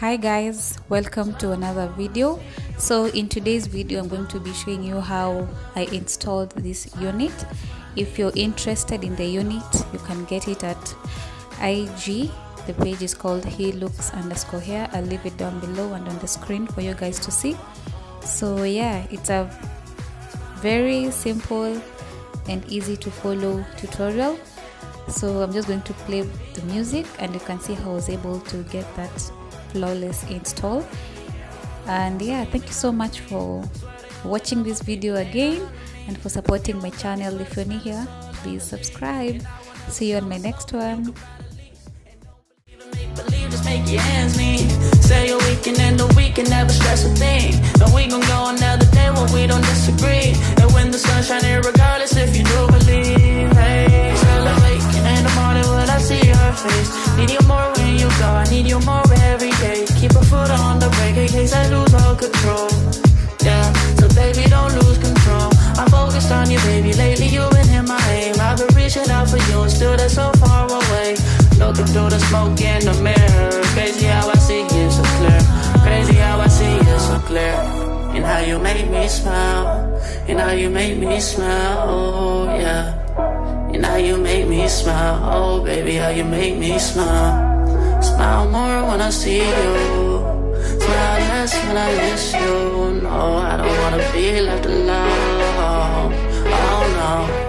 Hi guys, welcome to another video. So in today's video I'm going to be showing you how I installed this unit. If you're interested in the unit, you can get it at IG. The page is called Hailey_hair. I'll leave it down below and on the screen for you guys to see. So yeah, it's a very simple and easy to follow tutorial. So I'm just going to play the music and you can see how I was able to get that flawless install. And yeah, thank you so much for watching this video again and for supporting my channel. If you're new here, please subscribe. See you on my next one. Just make your hands meet. Say a weekend and the weekend, never stress a thing. And we gon' go another day when we don't disagree. And when the sun's shining, regardless if you do believe. Hey, celebrate in the morning when I see your face. Need you more when you go, I need you more every day. Keep a foot on the brake in case I lose all control. Yeah, so baby don't lose control. I'm focused on you, baby. Lately you've been in my aim. I've been reaching out for you and still they're so far away. Looking through the smoke in the mirror. Crazy how I see you so clear. Crazy how I see you so clear. And how you make me smile. And how you make me smile. Oh yeah. And how you make me smile. Oh baby, how you make me smile. Smile more when I see you. Smile less when I miss you. No, I don't wanna be left alone. Oh no.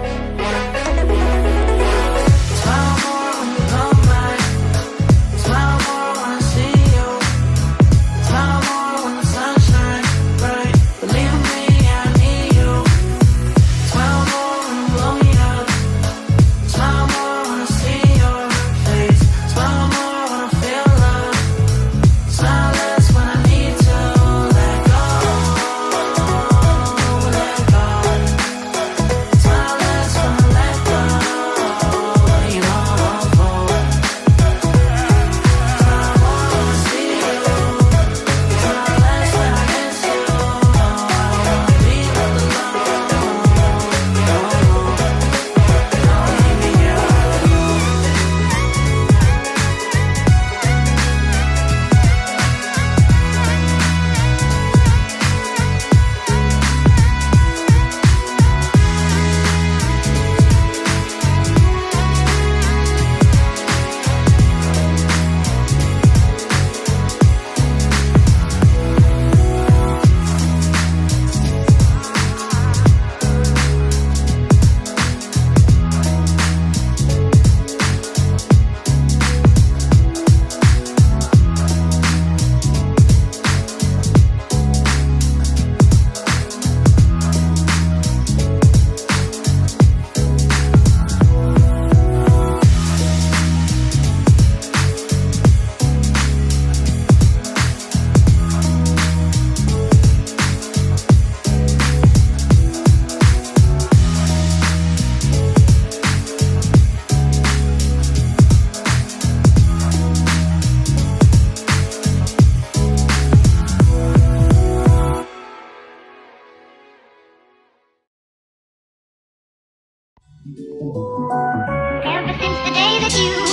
Ever since the day that you